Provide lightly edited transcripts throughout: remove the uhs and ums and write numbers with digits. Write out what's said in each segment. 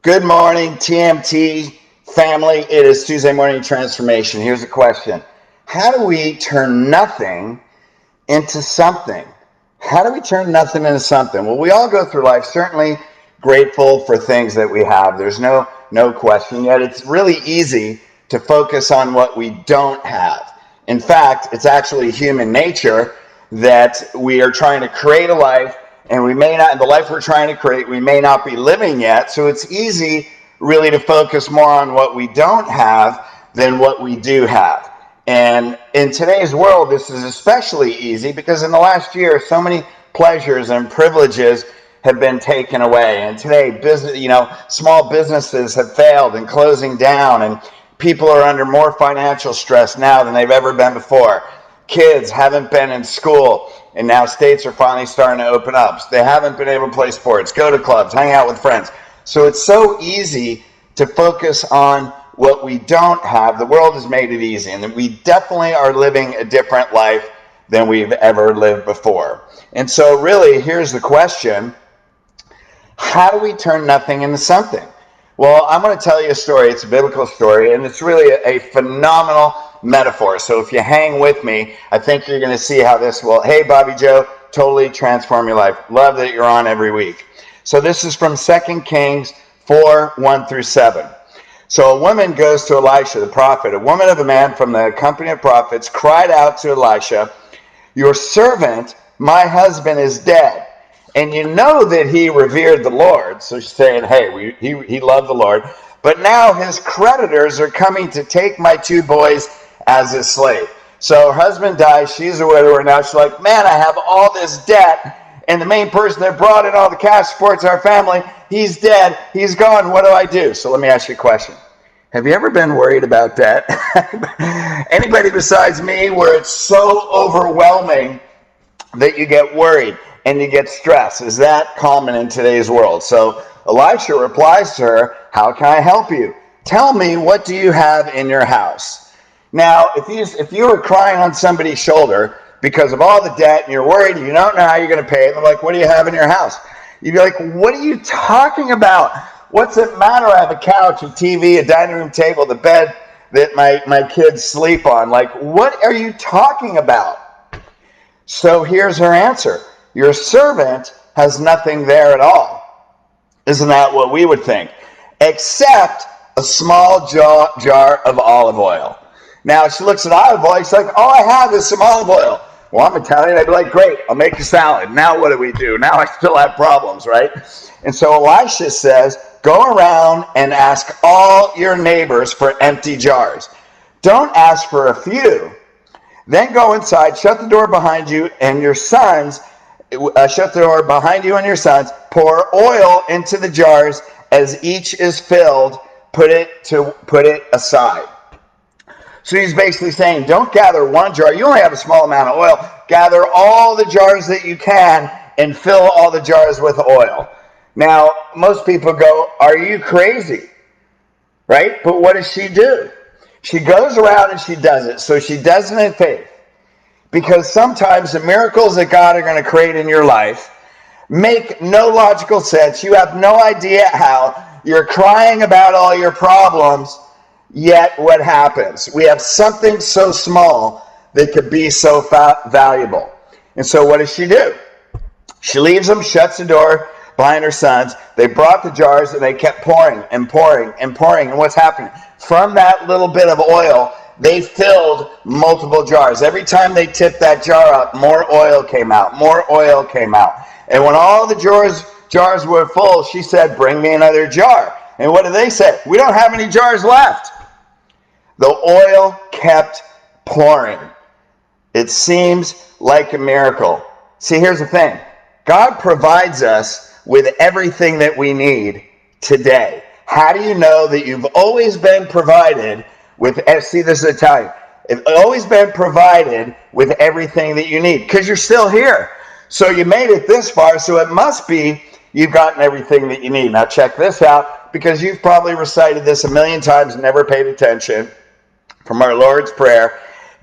Good morning, TMT family. It is Tuesday morning transformation. Here's a question. How do we turn nothing into something? How do we turn nothing into something? Well, we all go through life certainly grateful for things that we have. There's no question. Yet it's really easy to focus on what we don't have. In fact, it's actually human nature that we are trying to create a life, and we may not, the life we're trying to create, we may not be living yet. So it's easy really to focus more on what we don't have than what we do have. And in today's world, this is especially easy because in the last year, so many pleasures and privileges have been taken away. And today, small businesses have failed and closing down, and people are under more financial stress now than they've ever been before. Kids haven't been in school, and now states are finally starting to open up. So they haven't been able to play sports, go to clubs, hang out with friends. So it's so easy to focus on what we don't have. The world has made it easy, and we definitely are living a different life than we've ever lived before. And so really, here's the question. How do we turn nothing into something? Well, I'm going to tell you a story. It's a biblical story, and it's really a phenomenal metaphor. So if you hang with me, I think you're going to see how this will, hey, Bobby Joe, totally transform your life. Love that you're on every week. So this is from 2 Kings 4, 1 through 7. So a woman goes to Elisha, the prophet. A woman of a man from the company of prophets cried out to Elisha, "Your servant, my husband, is dead. And you know that he revered the Lord." So she's saying, hey, he loved the Lord. "But now his creditors are coming to take my 2 boys as a slave." So her husband dies. She's a widower. Now she's like, man, I have all this debt. And the main person that brought in all the cash supports our family. He's dead. He's gone. What do I do? So let me ask you a question. Have you ever been worried about debt? Anybody besides me where it's so overwhelming that you get worried and you get stressed? Is that common in today's world? So Elisha replies to her, "How can I help you? Tell me, what do you have in your house?" Now, if you were crying on somebody's shoulder because of all the debt and you're worried and you don't know how you're going to pay it, they're like, "What do you have in your house?" You'd be like, "What are you talking about? What's it matter? I have a couch, a TV, a dining room table, the bed that my kids sleep on. Like, what are you talking about?" So here's her answer. Your servant has nothing there at all. Isn't that what we would think? Except a small jar of olive oil. Now she looks at olive oil. She's like, all I have is some olive oil. Well, I'm Italian. I'd be like, great, I'll make a salad. Now what do we do? Now I still have problems, right? And so Elisha says, go around and ask all your neighbors for empty jars. Don't ask for a few. Then go inside, shut the door behind you and your sons, pour oil into the jars as each is filled, put it aside. So he's basically saying, don't gather one jar. You only have a small amount of oil. Gather all the jars that you can and fill all the jars with oil. Now, most people go, are you crazy? Right? But what does she do? She goes around and she does it. So she does it in faith. Because sometimes the miracles that God are going to create in your life make no logical sense. You have no idea how. You're crying about all your problems. Yet what happens? We have something so small that could be so valuable. And so what does she do? She leaves them, shuts the door behind her sons. They brought the jars and they kept pouring and pouring and pouring. And what's happening? From that little bit of oil, they filled multiple jars. Every time they tipped that jar up, more oil came out. More oil came out. And when all the jars were full, she said, bring me another jar. And what did they say? We don't have any jars left. The oil kept pouring. It seems like a miracle. See, here's the thing. God provides us with everything that we need today. How do you know that you've always been provided with, see, this is Italian. It's always been provided with everything that you need because you're still here. So you made it this far, so it must be you've gotten everything that you need. Now check this out, because you've probably recited this a million times and never paid attention. From our Lord's Prayer,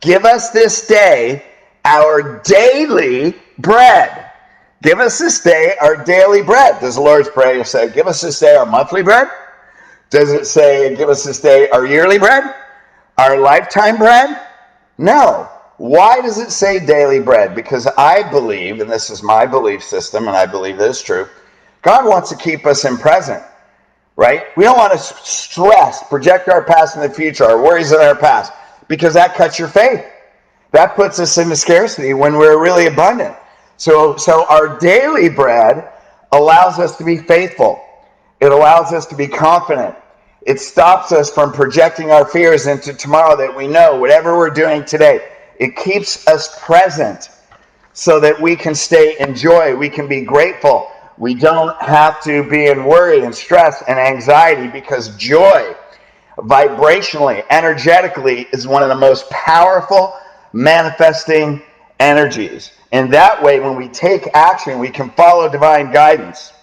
give us this day our daily bread. Give us this day our daily bread. Does the Lord's Prayer say, give us this day our monthly bread? Does it say, give us this day our yearly bread? Our lifetime bread? No. Why does it say daily bread? Because I believe, and this is my belief system, and I believe this is true, God wants to keep us in present, right? We don't want to stress, project our past in the future, our worries in our past, because that cuts your faith. That puts us into scarcity when we're really abundant. So our daily bread allows us to be faithful. It allows us to be confident. It stops us from projecting our fears into tomorrow, that we know whatever we're doing today, it keeps us present so that we can stay in joy. We can be grateful. We don't have to be in worry and stress and anxiety, because joy, vibrationally, energetically, is one of the most powerful manifesting energies. And that way, when we take action, we can follow divine guidance.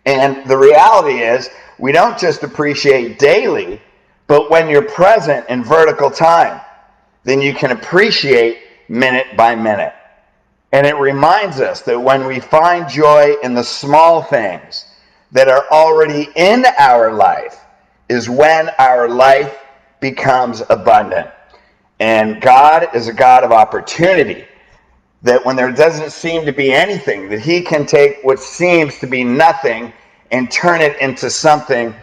And the reality is, we don't just appreciate daily, but when you're present in vertical time, then you can appreciate minute by minute. And it reminds us that when we find joy in the small things that are already in our life, is when our life becomes abundant. And God is a God of opportunity, that when there doesn't seem to be anything, that he can take what seems to be nothing and turn it into something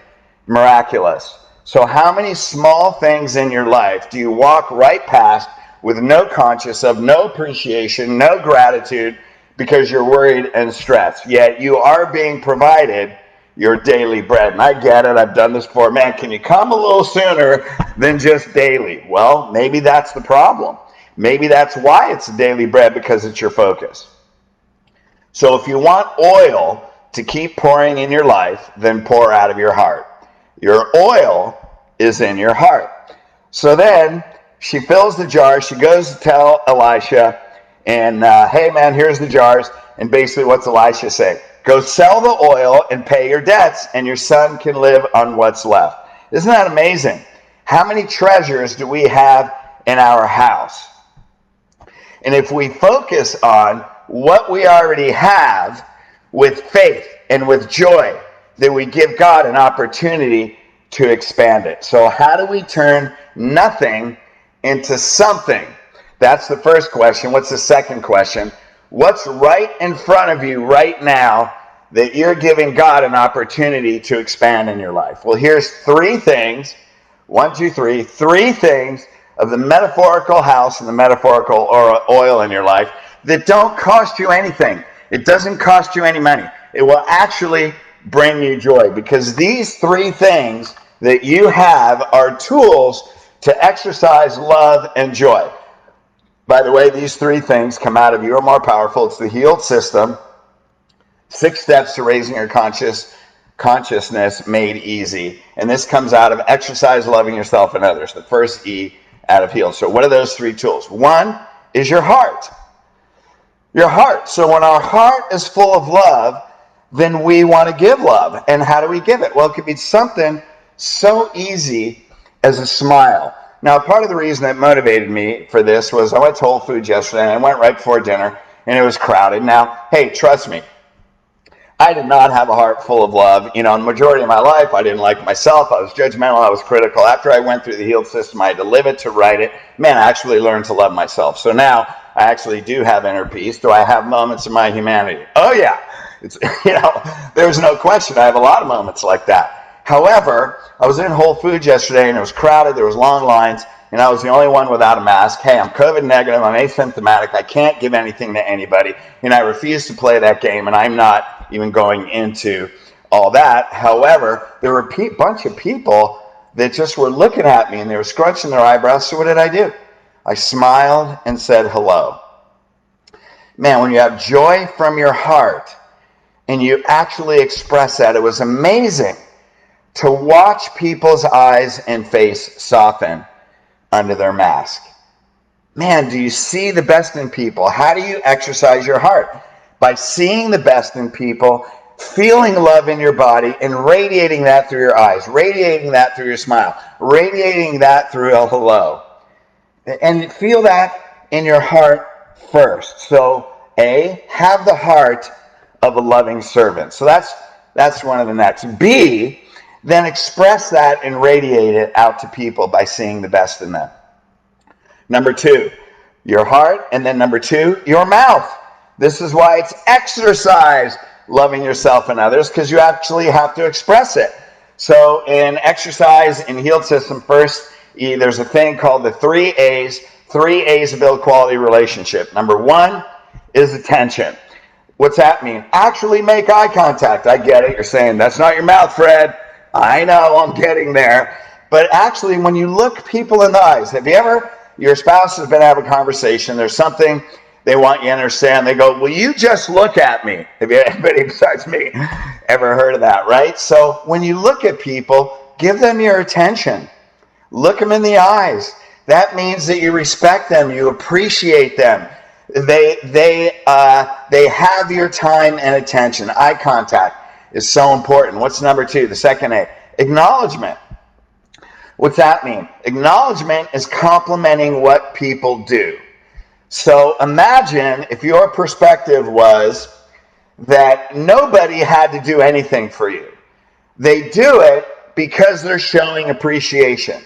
miraculous. So how many small things in your life do you walk right past with no conscience of, no appreciation, no gratitude, because you're worried and stressed? Yet you are being provided your daily bread. And I get it, I've done this before. Man, can you come a little sooner than just daily? Well, maybe that's the problem. Maybe that's why it's daily bread, because it's your focus. So if you want oil to keep pouring in your life, then pour out of your heart. Your oil is in your heart. So then she fills the jars. She goes to tell Elisha, and hey man, here's the jars. And basically what's Elisha say? Go sell the oil and pay your debts, and your son can live on what's left. Isn't that amazing? How many treasures do we have in our house? And if we focus on what we already have with faith and with joy, then we give God an opportunity to expand it. So how do we turn nothing into something? That's the first question. What's the second question? What's right in front of you right now that you're giving God an opportunity to expand in your life? Well, here's three things. Three things of the metaphorical house and the metaphorical oil in your life that don't cost you anything. It doesn't cost you any money. It will actually bring you joy, because these three things that you have are tools to exercise love and joy. By the way, these three things come out of You Are More Powerful. It's the healed system. 6 steps to raising your consciousness made easy. And this comes out of exercise loving yourself and others. The first E out of healed. So what are those three tools? One is your heart. Your heart. So when our heart is full of love, then we want to give love. And how do we give it? Well, it could be something so easy as a smile. Now, part of the reason that motivated me for this was I went to Whole Foods yesterday, and I went right before dinner, and it was crowded. Now, hey, trust me, I did not have a heart full of love. You know, in the majority of my life, I didn't like myself. I was judgmental. I was critical. After I went through the healed system, I had to live it, to write it. Man, I actually learned to love myself. So now I actually do have inner peace. Do I have moments of my humanity? Oh, yeah. It's, you know, there's no question. I have a lot of moments like that. However, I was in Whole Foods yesterday, and it was crowded. There was long lines, and I was the only one without a mask. Hey, I'm COVID negative. I'm asymptomatic. I can't give anything to anybody, and I refuse to play that game, and I'm not even going into all that. However, there were a bunch of people that just were looking at me, and they were scrunching their eyebrows. So what did I do? I smiled and said hello. Man, when you have joy from your heart and you actually express that, it was amazing to watch people's eyes and face soften under their mask. Man, do you see the best in people? How do you exercise your heart? By seeing the best in people, feeling love in your body, and radiating that through your eyes, radiating that through your smile, radiating that through a hello. And feel that in your heart first. So, A, have the heart of a loving servant. So that's one of the next. B, then express that and radiate it out to people by seeing the best in them. Number 2, your heart, and then number 2, your mouth. This is why it's exercise loving yourself and others, because you actually have to express it. So in exercise in healed system, first, there's a thing called the 3 A's. 3 A's to build quality relationship. Number 1 is attention. What's that mean? Actually make eye contact. I get it. You're saying, that's not your mouth, Fred. I know, I'm getting there. But actually, when you look people in the eyes, have you ever, your spouse has been having a conversation, there's something they want you to understand, they go, will you just look at me? Have you, anybody besides me ever heard of that, right? So when you look at people, give them your attention. Look them in the eyes. That means that you respect them, you appreciate them. They have your time and attention. Eye contact is so important. What's number 2? The second A, acknowledgement. What's that mean? Acknowledgement is complimenting what people do. So imagine if your perspective was that nobody had to do anything for you. They do it because they're showing appreciation.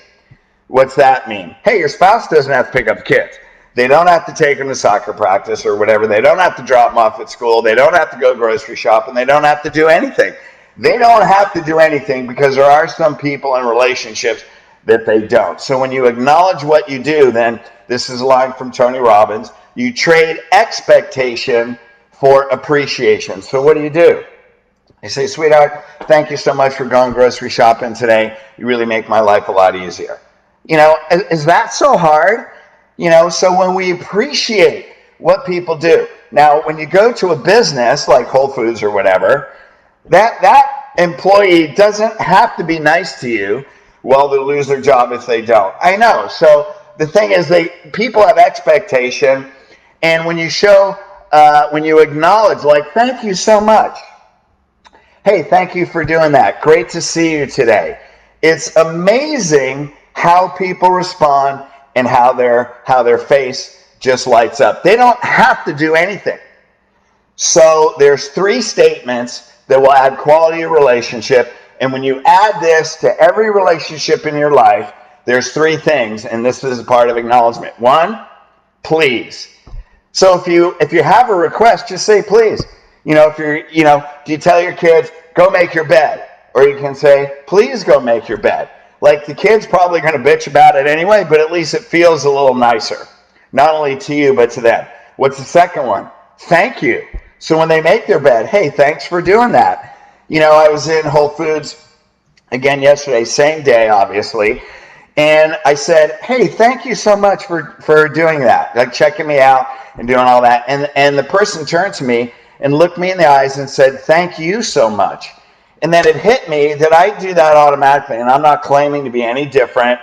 What's that mean? Hey, your spouse doesn't have to pick up the kids. They don't have to take them to soccer practice or whatever. They don't have to drop them off at school. They don't have to go grocery shopping. They don't have to do anything. They don't have to do anything because there are some people in relationships that they don't. So when you acknowledge what you do, then this is a line from Tony Robbins, you trade expectation for appreciation. So what do? You say, sweetheart, thank you so much for going grocery shopping today. You really make my life a lot easier. You know, is that so hard? You know, so when we appreciate what people do. Now, when you go to a business like Whole Foods or whatever, that employee doesn't have to be nice to you. Well, they'll lose their job if they don't. I know. So the thing is, people have expectation, and when you show, when you acknowledge, like, thank you so much. Hey, thank you for doing that. Great to see you today. It's amazing how people respond and how their face just lights up. They don't have to do anything. So there's 3 statements that will add quality of relationship. And when you add this to every relationship in your life, there's 3 things, and this is a part of acknowledgement. 1, please. So if you have a request, just say please. You know, do you tell your kids, go make your bed? Or you can say, please go make your bed. Like, the kid's probably going to bitch about it anyway, but at least it feels a little nicer. Not only to you, but to them. What's the second one? Thank you. So when they make their bed, hey, thanks for doing that. You know, I was in Whole Foods again yesterday, same day, obviously, and I said, hey, thank you so much for doing that, like checking me out and doing all that. And the person turned to me and looked me in the eyes and said, thank you so much. And then it hit me that I do that automatically, and I'm not claiming to be any different.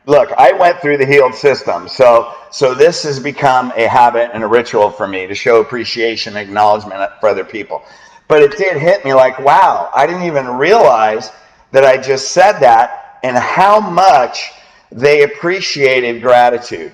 Look, I went through the healed system, so this has become a habit and a ritual for me to show appreciation and acknowledgement for other people. But it did hit me like, wow, I didn't even realize that I just said that and how much they appreciated gratitude.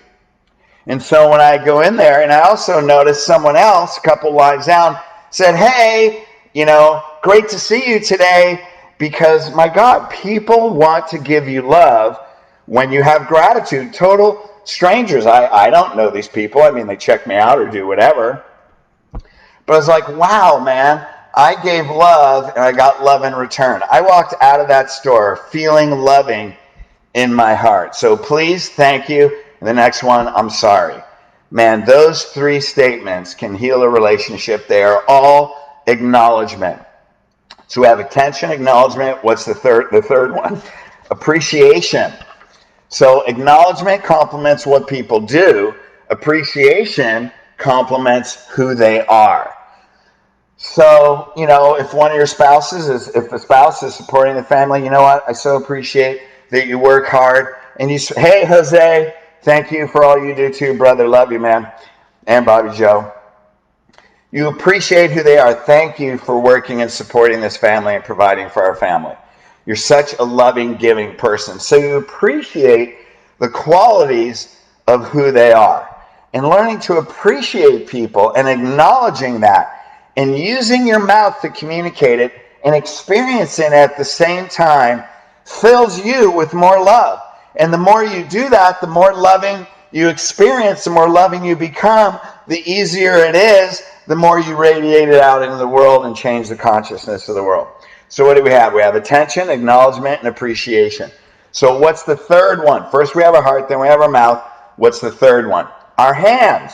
And so when I go in there, and I also noticed someone else a couple lines down said, hey, you know, great to see you today, because my God, people want to give you love when you have gratitude. Total strangers. I don't know these people. I mean, they check me out or do whatever. But I was like, wow, man, I gave love and I got love in return. I walked out of that store feeling loving in my heart. So please, thank you. And the next one, I'm sorry. Man, those 3 statements can heal a relationship. They are all acknowledgement. So we have attention, acknowledgement. What's the third one? Appreciation. So acknowledgement complements what people do. Appreciation complements who they are. So, you know, if one of your spouses if the spouse is supporting the family, you know what? I so appreciate that you work hard. And you say, hey, Jose, thank you for all you do too, brother. Love you, man. And Bobby Joe. You appreciate who they are. Thank you for working and supporting this family and providing for our family. You're such a loving, giving person. So you appreciate the qualities of who they are. And learning to appreciate people and acknowledging that and using your mouth to communicate it and experiencing it at the same time fills you with more love. And the more you do that, the more loving you experience, the more loving you become, the easier it is, the more you radiate it out into the world and change the consciousness of the world. So what do we have? We have attention, acknowledgement, and appreciation. So what's the third one? First we have our heart, then we have our mouth. What's the third one? Our hands.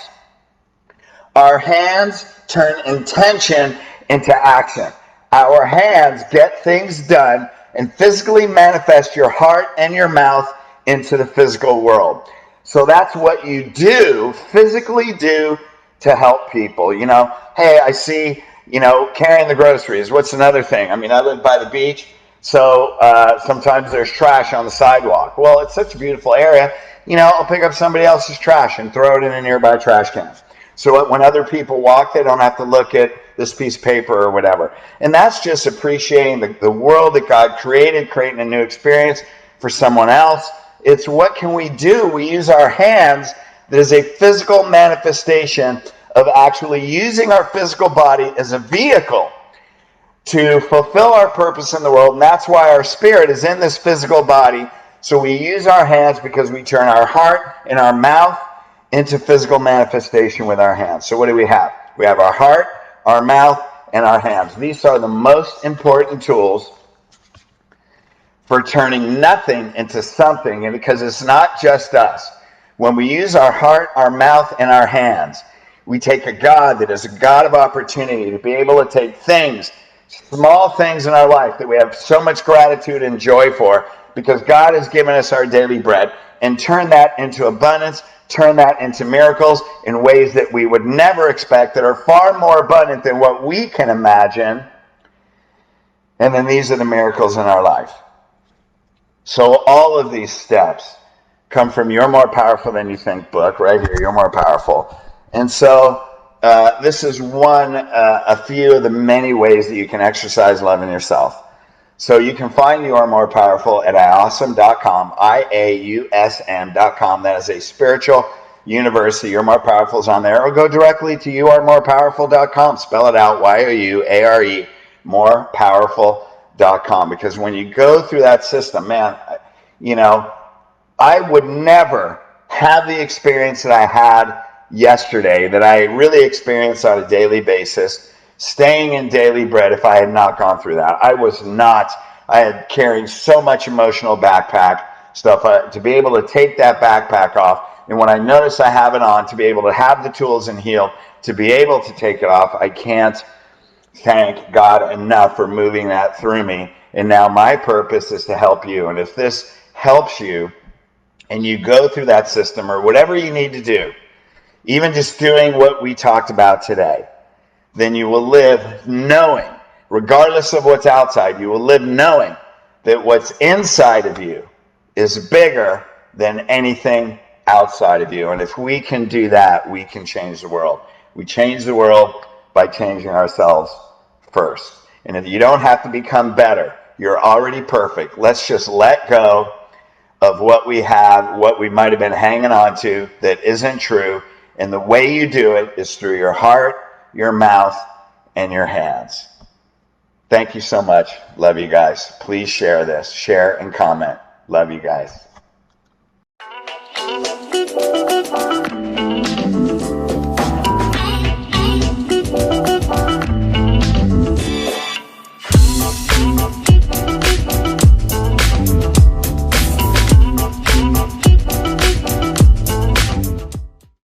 Our hands turn intention into action. Our hands get things done and physically manifest your heart and your mouth into the physical world. So that's what you do, physically do to help people. You know, hey, I see, carrying the groceries. What's another thing? I mean, I live by the beach, so sometimes there's trash on the sidewalk. Well, it's such a beautiful area. I'll pick up somebody else's trash and throw it in a nearby trash can. So when other people walk, they don't have to look at this piece of paper or whatever. And that's just appreciating the world that God created, creating a new experience for someone else. It's what can we do? We use our hands. That is a physical manifestation of actually using our physical body as a vehicle to fulfill our purpose in the world. And that's why our spirit is in this physical body. So we use our hands because we turn our heart and our mouth into physical manifestation with our hands. So what do we have? We have our heart, our mouth, and our hands. These are the most important tools for turning nothing into something, and because it's not just us. When we use our heart, our mouth, and our hands, we take a God that is a God of opportunity to be able to take things, small things in our life that we have so much gratitude and joy for, because God has given us our daily bread, and turn that into abundance, turn that into miracles in ways that we would never expect, that are far more abundant than what we can imagine. And then these are the miracles in our life. So all of these steps come from You're More Powerful Than You Think book, right here, You're More Powerful. And so this is a few of the many ways that you can exercise love in yourself. So you can find You Are More Powerful at iawesome.com, IAUSM.com. That is a spiritual university. You're More Powerful is on there. Or go directly to youaremorepowerful.com. Spell it out, YOUARE, morepowerful.com. Because when you go through that system, man, I would never have the experience that I had yesterday, that I really experience on a daily basis, staying in daily bread, if I had not gone through that. I had carried so much emotional backpack stuff to be able to take that backpack off. And when I notice I have it on, to be able to have the tools and heal, to be able to take it off, I can't thank God enough for moving that through me. And now my purpose is to help you. And if this helps you and you go through that system or whatever you need to do, even just doing what we talked about today, then you will live knowing, regardless of what's outside, you will live knowing that what's inside of you is bigger than anything outside of you. And if we can do that, we can change the world. We change the world by changing ourselves first. And if you don't have to become better, you're already perfect. Let's just let go of what we have, what we might have been hanging on to that isn't true. And the way you do it is through your heart, your mouth, and your hands. Thank you so much. Love you guys. Please share this. Share and comment. Love you guys.